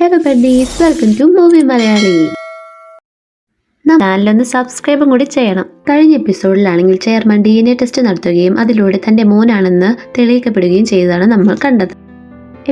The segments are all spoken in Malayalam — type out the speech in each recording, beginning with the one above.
Hello buddies, welcome to movie Malayali. ചാനലൊന്ന് സബ്സ്ക്രൈബും കൂടി ചെയ്യണം. കഴിഞ്ഞ എപ്പിസോഡിലാണെങ്കിൽ ചെയർമാൻ DNA ടെസ്റ്റ് നടത്തുകയും അതിലൂടെ തന്റെ മോനാണെന്ന് തെളിയിക്കപ്പെടുകയും ചെയ്തതാണ് നമ്മൾ കണ്ടത്.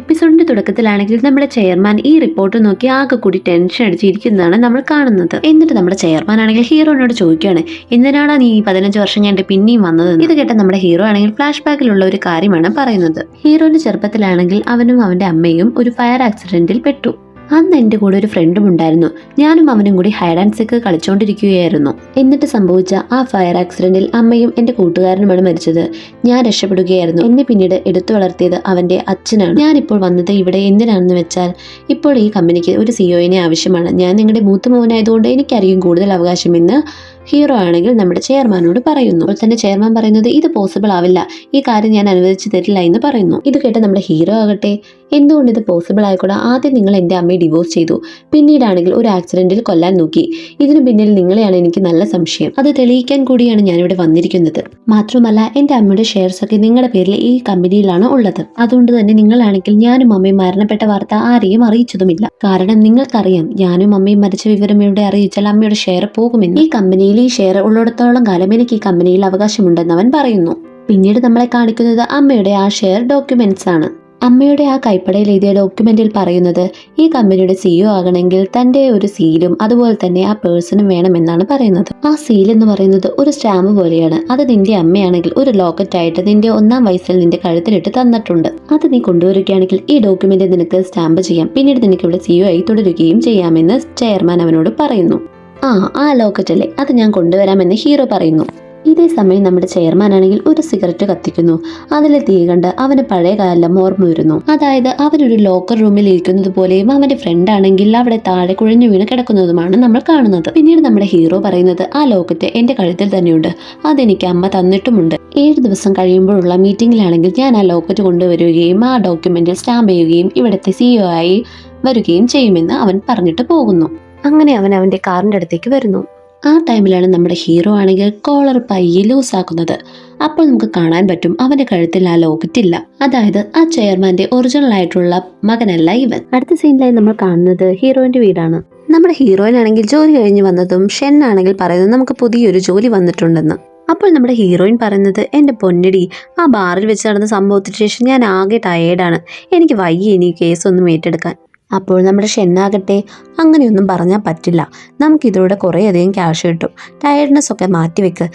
എപ്പിസോഡിന്റെ തുടക്കത്തിലാണെങ്കിൽ നമ്മുടെ ചെയർമാൻ ഈ റിപ്പോർട്ട് നോക്കി ആകെ കൂടി ടെൻഷൻ അടിച്ചിരിക്കുന്നതാണ് നമ്മൾ കാണുന്നത്. എന്നിട്ട് നമ്മുടെ ചെയർമാൻ ആണെങ്കിൽ ഹീറോനോട് ചോദിക്കുകയാണ്, എന്തിനാണ് നീ 15 വർഷം കഴിഞ്ഞിട്ട് പിന്നെയും വന്നത്? ഇത് കേട്ട നമ്മുടെ ഹീറോ ആണെങ്കിൽ ഫ്ലാഷ് ബാക്കിലുള്ള ഒരു കാര്യമാണ് പറയുന്നത്. ഹീറോന്റെ ചെറുപ്പത്തിലാണെങ്കിൽ അവനും അവന്റെ അമ്മയും ഒരു ഫയർ ആക്സിഡന്റിൽ പെട്ടു. അന്ന് എൻ്റെ കൂടെ ഒരു ഫ്രണ്ടും ഉണ്ടായിരുന്നു. ഞാനും അവനും കൂടി ഹൈഡ് ആൻഡ് സീക്ക് കളിച്ചുകൊണ്ടിരിക്കുകയായിരുന്നു. എന്നിട്ട് സംഭവിച്ച ആ ഫയർ ആക്സിഡന്റിൽ അമ്മയും എൻ്റെ കൂട്ടുകാരനുമാണ് മരിച്ചത്. ഞാൻ രക്ഷപ്പെടുകയായിരുന്നു. എന്നെ പിന്നീട് എടുത്തു വളർത്തിയത് അവൻ്റെ അച്ഛനാണ്. ഞാനിപ്പോൾ വന്നത് ഇവിടെ എന്തിനാണെന്ന് വെച്ചാൽ, ഇപ്പോൾ ഈ കമ്പനിക്ക് ഒരു സിഇഒനെ ആവശ്യമാണ്. ഞാൻ നിങ്ങളുടെ മൂത്ത മോനായതുകൊണ്ട് എനിക്കറിയും കൂടുതൽ അവകാശമെന്ന് ഹീറോ ആണെങ്കിൽ നമ്മുടെ ചെയർമാനോട് പറയുന്നു. അപ്പോൾ തന്നെ ചെയർമാൻ പറയുന്നത്, ഇത് പോസിബിൾ ആവില്ല, ഈ കാര്യം ഞാൻ അനുവദിച്ചു തരില്ല എന്ന് പറയുന്നു. ഇത് കേട്ട നമ്മുടെ ഹീറോ ആകട്ടെ, എന്തുകൊണ്ട് ഇത് പോസിബിൾ ആയിക്കൂടാ? ആദ്യം നിങ്ങൾ എൻ്റെ അമ്മയെ ഡിവോഴ്സ് ചെയ്തു, പിന്നീടാണെങ്കിൽ ഒരു ആക്സിഡന്റിൽ കൊല്ലാൻ നോക്കി. ഇതിനു പിന്നിൽ നിങ്ങളെയാണ് എനിക്ക് നല്ല സംശയം. അത് തെളിയിക്കാൻ കൂടിയാണ് ഞാനിവിടെ വന്നിരിക്കുന്നത്. മാത്രമല്ല എൻ്റെ അമ്മയുടെ ഷെയർസ് ഒക്കെ നിങ്ങളുടെ പേരിൽ ഈ കമ്പനിയിലാണ് ഉള്ളത്. അതുകൊണ്ട് തന്നെ നിങ്ങളാണെങ്കിൽ ഞാനും അമ്മയും മരണപ്പെട്ട വാർത്ത ആരെയും അറിയിച്ചതുമില്ല. കാരണം നിങ്ങൾക്കറിയാം, ഞാനും അമ്മയും മരിച്ച വിവരം ഇവിടെ അറിയിച്ചാൽ അമ്മയുടെ ഷെയർ പോകുമെന്ന്. ഈ കമ്പനിയിൽ ഈ ഷെയർ ഉള്ളിടത്തോളം കാലം എനിക്ക് ഈ കമ്പനിയിൽ അവകാശമുണ്ടെന്ന് അവൻ പറയുന്നു. പിന്നീട് നമ്മളെ കാണിക്കുന്നത് അമ്മയുടെ ആ ഷെയർ ഡോക്യുമെന്റ്സ് ആണ്. അമ്മയുടെ ആ കൈപ്പടയിൽ എഴുതിയ ഡോക്യുമെന്റിൽ പറയുന്നത്, ഈ കമ്പനിയുടെ സിഇഒ ആകണമെങ്കിൽ തന്റെ ഒരു സീലും അതുപോലെ തന്നെ ആ പേഴ്സണും വേണമെന്നാണ് പറയുന്നത്. ആ സീൽ എന്ന് പറയുന്നത് ഒരു സ്റ്റാമ്പ് പോലെയാണ്. അത് നിന്റെ അമ്മയാണെങ്കിൽ ഒരു ലോക്കറ്റ് ആയിട്ട് നിന്റെ 1-ാം വയസ്സിൽ നിന്റെ കഴുത്തിലിട്ട് തന്നിട്ടുണ്ട്. അത് നീ കൊണ്ടുവരികയാണെങ്കിൽ ഈ ഡോക്യുമെന്റ് നിനക്ക് സ്റ്റാമ്പ് ചെയ്യാം, പിന്നീട് നിനക്ക് ഇവിടെ സിഇഒ ആയി തുടരുകയും ചെയ്യാമെന്ന് ചെയർമാൻ അവനോട് പറയുന്നു. ആ ലോക്കറ്റ് അല്ലേ, അത് ഞാൻ കൊണ്ടുവരാമെന്ന് ഹീറോ പറയുന്നു. ഇതേ സമയം നമ്മുടെ ചെയർമാൻ ആണെങ്കിൽ ഒരു സിഗരറ്റ് കത്തിക്കുന്നു. അതിലെ തീ കണ്ട് അവന് പഴയ കാലം ഓർമ്മ വരുന്നു. അതായത് അവനൊരു ലോക്കർ റൂമിൽ ഇരിക്കുന്നത് പോലെയും അവന്റെ ഫ്രണ്ട് ആണെങ്കിൽ അവിടെ താഴെ കുഴഞ്ഞു വീണ് കിടക്കുന്നതുമാണ് നമ്മൾ കാണുന്നത്. പിന്നീട് നമ്മുടെ ഹീറോ പറയുന്നത്, ആ ലോക്കറ്റ് എന്റെ കഴുത്തിൽ തന്നെയുണ്ട്, അതെനിക്ക് അമ്മ തന്നിട്ടുമുണ്ട്. 7 ദിവസം കഴിയുമ്പോഴുള്ള മീറ്റിംഗിലാണെങ്കിൽ ഞാൻ ആ ലോക്കറ്റ് കൊണ്ടുവരികയും ആ ഡോക്യുമെന്റിൽ സ്റ്റാമ്പ് ചെയ്യുകയും ഇവിടുത്തെ സിഇഒ ആയി വരികയും ചെയ്യുമെന്ന് അവൻ പറഞ്ഞിട്ട് പോകുന്നു. അങ്ങനെ അവൻ അവന്റെ കാറിന്റെ അടുത്തേക്ക് വരുന്നു. ആ ടൈമിലാണ് നമ്മുടെ ഹീറോ ആണെങ്കിൽ കോളർ പയ്യെ ലൂസാക്കുന്നത്. അപ്പോൾ നമുക്ക് കാണാൻ പറ്റും അവന്റെ കഴുത്തിൽ ആ ലോക്കറ്റ് ഇല്ല. അതായത് ആ ചെയർമാന്റെ ഒറിജിനൽ ആയിട്ടുള്ള മകനല്ല ഇവൻ. അടുത്ത സീനിലായി നമ്മൾ കാണുന്നത് ഹീറോയിന്റെ വീടാണ്. നമ്മുടെ ഹീറോയിനാണെങ്കിൽ ജോലി കഴിഞ്ഞ് വന്നതും ഷെൻ ആണെങ്കിൽ പറയുന്നത്, നമുക്ക് പുതിയൊരു ജോലി വന്നിട്ടുണ്ടെന്ന്. അപ്പോൾ നമ്മുടെ ഹീറോയിൻ പറയുന്നത്, എൻ്റെ പൊന്നടി, ആ ബാറിൽ വെച്ച് നടന്ന സംഭവത്തിന് ശേഷം ഞാൻ ആകെ ടയേർഡാണ്, എനിക്ക് വയ്യ ഇനി കേസൊന്നും ഏറ്റെടുക്കാൻ. അപ്പോൾ നമ്മുടെ ഷെന്നാകട്ടെ, അങ്ങനെയൊന്നും പറഞ്ഞാൽ പറ്റില്ല, നമുക്കിതിലൂടെ കുറേയധികം ക്യാഷ് കിട്ടും, ടയർഡ്നെസ് ഒക്കെ മാറ്റിവെക്ക്.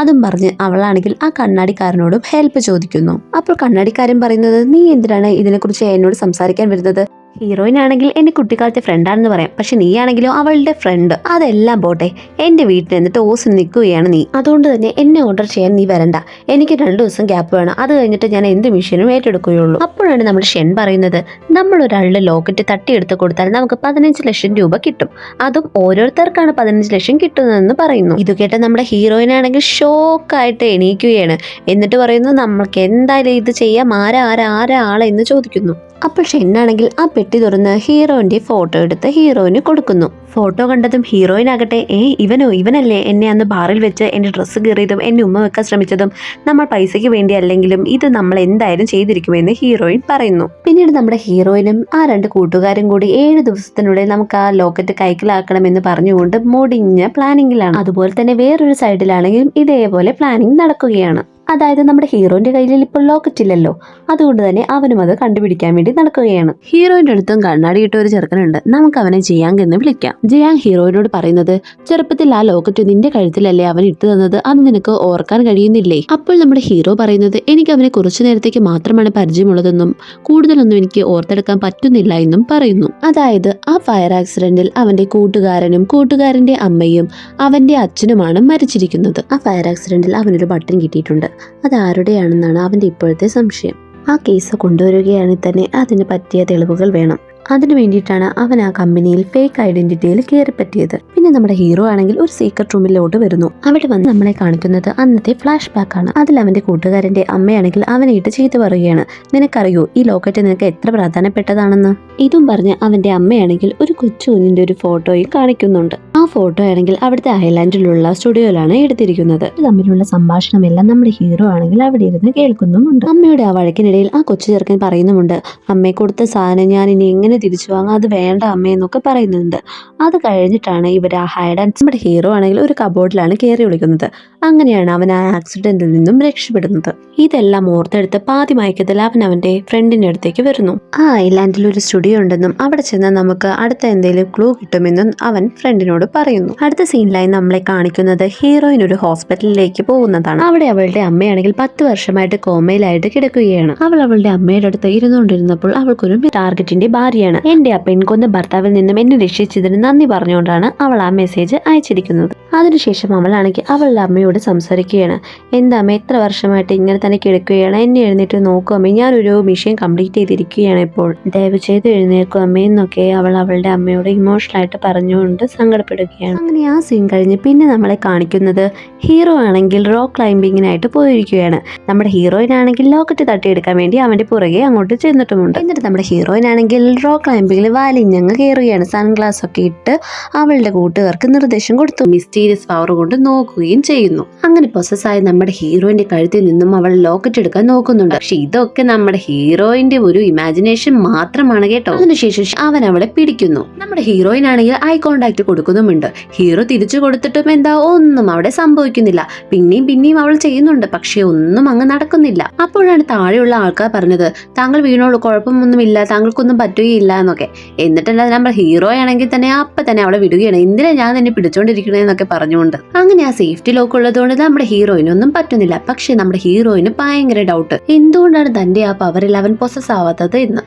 അതും പറഞ്ഞ് അവളാണെങ്കിൽ ആ കണ്ണാടിക്കാരനോടും ഹെൽപ്പ് ചോദിക്കുന്നു. അപ്പോൾ കണ്ണാടിക്കാരൻ പറയുന്നത്, നീ എന്തിനാണ് ഇതിനെക്കുറിച്ച് എന്നോട് സംസാരിക്കാൻ വരുന്നത്? ഹീറോയിൻ ആണെങ്കിൽ എന്റെ കുട്ടിക്കാലത്തെ ഫ്രണ്ടാണെന്ന് പറയാം, പക്ഷെ നീ ആണെങ്കിലോ അവളുടെ ഫ്രണ്ട്. അതെല്ലാം പോട്ടെ, എന്റെ വീട്ടിൽ നിന്നിട്ട് ഓസിന് നിൽക്കുകയാണ് നീ, അതുകൊണ്ട് തന്നെ എന്നെ ഓർഡർ ചെയ്യാൻ നീ വരണ്ട. എനിക്ക് 2 ദിവസം ഗ്യാപ്പ് വേണം, അത് കഴിഞ്ഞിട്ട് ഞാൻ എന്ത് മിഷനും ഏറ്റെടുക്കുകയുള്ളൂ. അപ്പോഴാണ് നമ്മുടെ ഷെൻ പറയുന്നത്, നമ്മൾ ഒരാളുടെ ലോക്കറ്റ് തട്ടിയെടുത്ത് കൊടുത്താൽ നമുക്ക് 15 ലക്ഷം രൂപ കിട്ടും, അതും ഓരോരുത്തർക്കാണ് 15 ലക്ഷം കിട്ടുന്നതെന്ന് പറയുന്നു. ഇത് കേട്ട നമ്മുടെ ഹീറോയിൻ ആണെങ്കിൽ ഷോക്കായിട്ട് എണീക്കുകയാണ്. എന്നിട്ട് പറയുന്നു, നമ്മൾക്ക് എന്തായാലും ഇത് ചെയ്യാം, ആരാ എന്ന് ചോദിക്കുന്നു. അപ്പോൾ ഷെന്നാണെങ്കിൽ ആ പെട്ടി തുറന്ന് ഹീറോയിന്റെ ഫോട്ടോ എടുത്ത് ഹീറോയിന് കൊടുക്കുന്നു. ഫോട്ടോ കണ്ടതും ഹീറോയിൻ ആകട്ടെ, ഇവനല്ലേ എന്നെ അന്ന് ബാറിൽ വെച്ച് എൻ്റെ ഡ്രസ്സ് കീറിയതും എന്നെ ഉമ്മ വെക്കാൻ ശ്രമിച്ചതും? നമ്മൾ പൈസയ്ക്ക് വേണ്ടി അല്ലെങ്കിലും ഇത് നമ്മൾ എന്തായാലും ചെയ്തിരിക്കുമെന്ന് ഹീറോയിൻ പറയുന്നു. പിന്നീട് നമ്മുടെ ഹീറോയിനും ആ 2 കൂട്ടുകാരും കൂടി 7 ദിവസത്തിനുള്ളിൽ നമുക്ക് ആ ലോക്കറ്റ് കൈക്കലാക്കണമെന്ന് പറഞ്ഞുകൊണ്ട് മുടിഞ്ഞ പ്ലാനിങ്ങിലാണ്. അതുപോലെ തന്നെ വേറൊരു സൈഡിലാണെങ്കിലും ഇതേപോലെ പ്ലാനിങ് നടക്കുകയാണ്. അതായത് നമ്മുടെ ഹീറോയിന്റെ കയ്യിൽ ഇപ്പോൾ ലോക്കറ്റ് ഇല്ലല്ലോ, അതുകൊണ്ട് തന്നെ അവനും അത് കണ്ടുപിടിക്കാൻ വേണ്ടി നടക്കുകയാണ്. ഹീറോയിന്റെ അടുത്തും കണ്ണാടി ഇട്ട ഒരു ചെറുക്കനുണ്ട്, നമുക്ക് അവനെ ജിയാങ് എന്ന് വിളിക്കാം. ജിയാങ് ഹീറോയിനോട് പറയുന്നത്, ചെറുപ്പത്തിൽ ആ ലോക്കറ്റ് നിന്റെ കഴുത്തിലല്ലേ അവൻ ഇട്ടു തന്നത്, അത് നിനക്ക് ഓർക്കാൻ കഴിയുന്നില്ലേ? അപ്പോൾ നമ്മുടെ ഹീറോ പറയുന്നത്, എനിക്ക് അവനെ കുറച്ചു നേരത്തേക്ക് മാത്രമാണ് പരിചയമുള്ളതെന്നും കൂടുതലൊന്നും എനിക്ക് ഓർത്തെടുക്കാൻ പറ്റുന്നില്ല എന്നും പറയുന്നു. അതായത് ആ ഫയർ ആക്സിഡന്റിൽ അവന്റെ കൂട്ടുകാരന്റെ അമ്മയും അവന്റെ അച്ഛനുമാണ് മരിച്ചിരിക്കുന്നത്. ആ ഫയർ ആക്സിഡന്റിൽ അവനൊരു ബട്ടൺ കിട്ടിയിട്ടുണ്ട്, അത് ആരുടെയാണെന്നാണ് അവന്റെ ഇപ്പോഴത്തെ സംശയം. ആ കേസ് കൊണ്ടുവരികയാണെങ്കിൽ തന്നെ അതിന് പറ്റിയ തെളിവുകൾ വേണം. അതിനു വേണ്ടിയിട്ടാണ് അവൻ ആ കമ്പനിയിൽ ഫേക്ക് ഐഡന്റിറ്റിയിൽ കയറിപ്പറ്റിയത്. പിന്നെ നമ്മുടെ ഹീറോ ആണെങ്കിൽ ഒരു സീക്രട്ട് റൂമിലോട്ട് വരുന്നു. അവിടെ വന്ന് നമ്മളെ കാണിക്കുന്നത് അന്നത്തെ ഫ്ലാഷ് ബാക്ക് ആണ്. അതിൽ അവന്റെ കൂട്ടുകാരന്റെ അമ്മയാണെങ്കിൽ അവനെ ഇട്ട് ചീത്ത പറയുകയാണ്, നിനക്കറിയോ ഈ ലോക്കറ്റ് നിനക്ക് എത്ര പ്രധാനപ്പെട്ടതാണെന്ന്? ഇതും പറഞ്ഞ് അവന്റെ അമ്മയാണെങ്കിൽ ഒരു കൊച്ചു കുഞ്ഞിന്റെ ഒരു ഫോട്ടോയും കാണിക്കുന്നുണ്ട്. ആ ആ ഫോട്ടോ ആണെങ്കിൽ അവിടുത്തെ ഐലാൻഡിലുള്ള സ്റ്റുഡിയോയിലാണ് എടുത്തിരിക്കുന്നത്. തമ്മിലുള്ള സംഭാഷണമെല്ലാം നമ്മുടെ ഹീറോ ആണെങ്കിൽ അവിടെ ഇരുന്ന് കേൾക്കുന്നുമുണ്ട്. അമ്മയുടെ ആ വഴക്കിനിടയിൽ ആ കൊച്ചു ചെറുക്കൻ പറയുന്നുമുണ്ട്, അമ്മയെ കൊടുത്ത സാധനം ഞാൻ ഇനി എങ്ങനെ തിരിച്ചു വാങ്ങാം, അത് വേണ്ട അമ്മയെന്നൊക്കെ പറയുന്നുണ്ട്. അത് കഴിഞ്ഞിട്ടാണ് ഇവർ ആ ഹൈഡ് ആൻഡ് നമ്മുടെ ഹീറോ ആണെങ്കിൽ ഒരു കബോർഡിലാണ് കയറി വിളിക്കുന്നത്. അങ്ങനെയാണ് അവൻ ആ ആക്സിഡന്റിൽ നിന്നും രക്ഷപ്പെടുന്നത്. ഇതെല്ലാം ഓർത്തെടുത്ത് പാതി മയക്കത്തിൽ അവൻ അവന്റെ ഫ്രണ്ടിന്റെ അടുത്തേക്ക് വരുന്നു. ആ ഐലാൻഡിൽ ഒരു സ്റ്റുഡിയോ ഉണ്ടെന്നും അവിടെ ചെന്നാൽ നമുക്ക് അടുത്ത എന്തെങ്കിലും ക്ലൂ കിട്ടുമെന്നും അവൻ ഫ്രണ്ടിനോട് പറയുന്നു. അടുത്ത സീനിലായി നമ്മളെ കാണിക്കുന്നത് ഹീറോയിൻ ഒരു ഹോസ്പിറ്റലിലേക്ക് പോകുന്നതാണ്. അവിടെ അവളുടെ അമ്മയാണെങ്കിൽ 10 വർഷമായിട്ട് കോമയിലായിട്ട് കിടക്കുകയാണ്. അവൾ അവളുടെ അമ്മയുടെ അടുത്ത് ഇരുന്നുകൊണ്ടിരുന്നപ്പോൾ അവൾക്കൊരു ടാർഗറ്റിന്റെ ഭാര്യയാണ്. എന്റെ ആ പെൺകൊന്ന ഭർത്താവിൽ നിന്നും എന്നെ രക്ഷിച്ചതിന് നന്ദി പറഞ്ഞുകൊണ്ടാണ് അവൾ ആ മെസ്സേജ് അയച്ചിരിക്കുന്നത്. അതിനുശേഷം അവളാണെങ്കിൽ അവളുടെ അമ്മയോട് സംസാരിക്കുകയാണ്. എന്താ അമ്മ, എത്ര വർഷമായിട്ട് ഇങ്ങനെ തന്നെ കിടക്കുകയാണ്, എന്നെ എഴുന്നേറ്റ് നോക്കൂ അമ്മേ, ഞാനൊരു മിഷൻ കംപ്ലീറ്റ് ചെയ്തിരിക്കുകയാണ് ഇപ്പോൾ, ദയവ് ചെയ്ത് എഴുന്നേൽക്കും അമ്മേ എന്നൊക്കെ അവൾ അവളുടെ അമ്മയോട് ഇമോഷണൽ ആയിട്ട് പറഞ്ഞുകൊണ്ട് സങ്കടപ്പെടുകയാണ്. അങ്ങനെ ആ സീൻ കഴിഞ്ഞ് പിന്നെ നമ്മളെ കാണിക്കുന്നത് ഹീറോ ആണെങ്കിൽ റോക്ക് ക്ലൈംബിങ്ങിനായിട്ട് പോയിരിക്കുകയാണ്. നമ്മുടെ ഹീറോയിൻ ആണെങ്കിൽ ലോക്കറ്റ് തട്ടിയെടുക്കാൻ വേണ്ടി അവന്റെ പുറകെ അങ്ങോട്ട് ചെന്നിട്ടുമുണ്ട്. എന്നിട്ട് നമ്മുടെ ഹീറോയിൻ ആണെങ്കിൽ റോക്ക് ക്ലൈംബിങ്ങിൽ വലിഞ്ഞങ്ങ് കയറുകയാണ്. സൺഗ്ലാസ് ഒക്കെ ഇട്ട് അവളുടെ കൂട്ടുകാർക്ക് നിർദ്ദേശം കൊടുത്തു. മിസ്റ്റീരിയസ് പവർ കൊണ്ട് നോക്കുകയും ചെയ്യുന്നു. അങ്ങനെ പൊസസ്സായ നമ്മുടെ ഹീറോയിന്റെ കഴുത്തിൽ നിന്നും അവൾ ലോക്കറ്റ് എടുക്കാൻ നോക്കുന്നുണ്ട്. പക്ഷെ ഇതൊക്കെ നമ്മുടെ ഹീറോയിന്റെ ഒരു ഇമാജിനേഷൻ മാത്രമാണ് കേട്ടോ. അതിനുശേഷം അവൻ അവളെ പിടിക്കുന്നു. നമ്മുടെ ഹീറോയിൻ ആണെങ്കിൽ ഐ കോണ്ടാക്ട് കൊടുക്കുന്നുമുണ്ട്. ഹീറോ തിരിച്ചു കൊടുത്തിട്ടും എന്താ ഒന്നും അവിടെ സംഭവിക്കുന്നില്ല. പിന്നെയും അവൾ ചെയ്യുന്നുണ്ട്, പക്ഷെ ഒന്നും അങ്ങ് നടക്കുന്നില്ല. അപ്പോഴാണ് താഴെയുള്ള ആൾക്കാർ പറഞ്ഞത്, താങ്കൾ വീണോളൂ, കുഴപ്പമൊന്നുമില്ല, താങ്കൾക്കൊന്നും പറ്റുകയില്ല എന്നൊക്കെ. എന്നിട്ടല്ല നമ്മുടെ ഹീറോ ആണെങ്കിൽ തന്നെ അപ്പൊ തന്നെ അവളെ വിടുകയാണ്. എന്തിനാ ഞാൻ തന്നെ പിടിച്ചോണ്ടിരിക്കണേന്നൊക്കെ പറഞ്ഞുകൊണ്ട്. അങ്ങനെ ആ സേഫ്റ്റി ലോക്ക് ഉള്ളതുകൊണ്ട് നമ്മുടെ ഹീറോയിനൊന്നും പറ്റുന്നില്ല. പക്ഷെ നമ്മുടെ ഹീറോയിന് ഭയങ്കര ഡൗട്ട്, എന്തുകൊണ്ടാണ് തന്റെ ആ പവറിൽ അവൻ പൊസസ് ആവാത്തത് എന്ന്.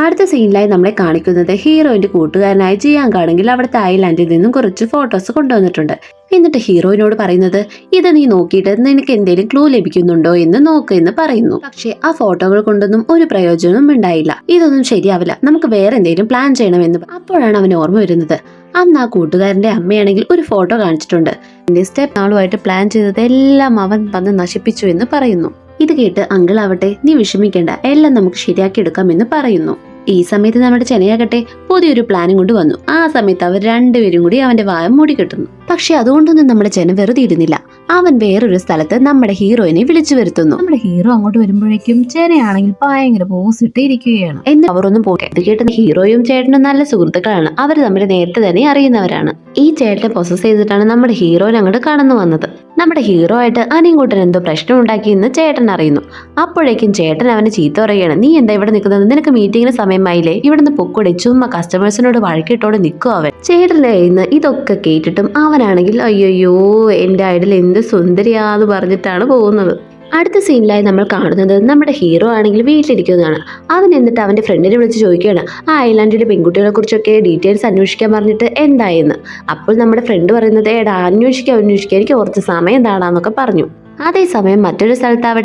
അടുത്ത സീനിലായി നമ്മളെ കാണിക്കുന്നത് ഹീറോയിന്റെ കൂട്ടുകാരനായ ജിയാങ് ആണെങ്കിൽ അവിടുത്തെ ഐലാൻഡിൽ നിന്നും കുറച്ച് ഫോട്ടോസ് കൊണ്ടുവന്നിട്ടുണ്ട്. എന്നിട്ട് ഹീറോയിനോട് പറയുന്നത്, ഇത് നീ നോക്കിയിട്ട് നിനക്ക് എന്തെങ്കിലും ക്ലൂ ലഭിക്കുന്നുണ്ടോ എന്ന് നോക്ക് എന്ന് പറയുന്നു. പക്ഷെ ആ ഫോട്ടോകൾ കൊണ്ടൊന്നും ഒരു പ്രയോജനവും ഉണ്ടായില്ല. ഇതൊന്നും ശരിയാവില്ല, നമുക്ക് വേറെ എന്തെങ്കിലും പ്ലാൻ ചെയ്യണമെന്ന്. അപ്പോഴാണ് അവന് ഓർമ്മ വരുന്നത്, അന്ന് ആ കൂട്ടുകാരന്റെ അമ്മയാണെങ്കിൽ ഒരു ഫോട്ടോ കാണിച്ചിട്ടുണ്ട്. എന്റെ സ്റ്റെപ്പ് നാളുമായിട്ട് പ്ലാൻ ചെയ്തതെല്ലാം അവൻ വന്ന് നശിപ്പിച്ചു എന്ന് പറയുന്നു. ഇത് കേട്ട് അങ്കിൾ ആവട്ടെ, നീ വിഷമിക്കേണ്ട, എല്ലാം നമുക്ക് ശരിയാക്കി എടുക്കാമെന്ന് പറയുന്നു. ഈ സമയത്ത് നമ്മുടെ ചെനയാകട്ടെ പുതിയൊരു പ്ലാനും കൊണ്ട് വന്നു. ആ സമയത്ത് അവർ രണ്ടുപേരും കൂടി അവന്റെ വായ മൂടിക്കെട്ടുന്നു. പക്ഷെ അതുകൊണ്ടൊന്നും നമ്മുടെ ചെന വെറുതെ ഇരുന്നില്ല. അവൻ വേറൊരു സ്ഥലത്ത് നമ്മുടെ ഹീറോയിനെ വിളിച്ചു വരുത്തുന്നു. നമ്മുടെ ഹീറോ അങ്ങോട്ട് വരുമ്പോഴേക്കും ചെനയാണെങ്കിൽ ഭയങ്കര പോസിട്ട് ഇരിക്കുകയാണ്. എന്ന് അവരൊന്നും പോട്ടെ, ഇത് കേട്ടുന്ന ഹീറോയും ചേട്ടനും നല്ല സുഹൃത്തുക്കളാണ്. അവർ തമ്മിൽ നേരത്തെ തന്നെ അറിയുന്നവരാണ്. ഈ ചേട്ടനെ പൊസസ് ചെയ്തിട്ടാണ് നമ്മുടെ ഹീറോയിൻ അങ്ങോട്ട് കടന്നു വന്നത്. നമ്മുടെ ഹീറോ ആയിട്ട് അനിയൻകുട്ടൻ എന്തോ പ്രശ്നം ഉണ്ടാക്കിയെന്ന് ചേട്ടൻ അറിയുന്നു. അപ്പോഴേക്കും ചേട്ടൻ അവനെ ചീത്ത പറയുകയാണ്, നീ എന്താ ഇവിടെ നിൽക്കുന്നത്, നിനക്ക് മീറ്റിംഗിന് സമയമായില്ലേ, ഇവിടുന്ന് പൊക്കൂടെ, ചുമ്മാ കസ്റ്റമേഴ്സിനോട് വഴക്കിട്ടോടെ നിൽക്കും അവൻ. ചേട്ടൻ്റെ കയ്യിൽ നിന്ന് ഇതൊക്കെ കേട്ടിട്ടും അവനാണെങ്കിൽ അയ്യോ എൻ്റെ ഐഡൽ എന്ത് സുന്ദരിയാന്ന് പറഞ്ഞിട്ടാണ് പോകുന്നത്. അടുത്ത സീനിലായി നമ്മൾ കാണുന്നത് നമ്മുടെ ഹീറോ ആണെങ്കിൽ വീട്ടിലിരിക്കുന്നതാണ്. അവൻ എന്നിട്ട് അവന്റെ ഫ്രണ്ടിനെ വിളിച്ച് ചോദിക്കുകയാണ്, ആ ഐലാൻഡിലെ പെൺകുട്ടികളെ കുറിച്ചൊക്കെ ഡീറ്റെയിൽസ് അന്വേഷിക്കാൻ പറഞ്ഞിട്ട് എന്തായെന്ന്. അപ്പോൾ നമ്മുടെ ഫ്രണ്ട് പറയുന്നത്, അന്വേഷിക്കാം, എനിക്ക് കുറച്ച് സമയം താടാന്നൊക്കെ പറഞ്ഞു. അതേസമയം മറ്റൊരു സ്ഥലത്ത്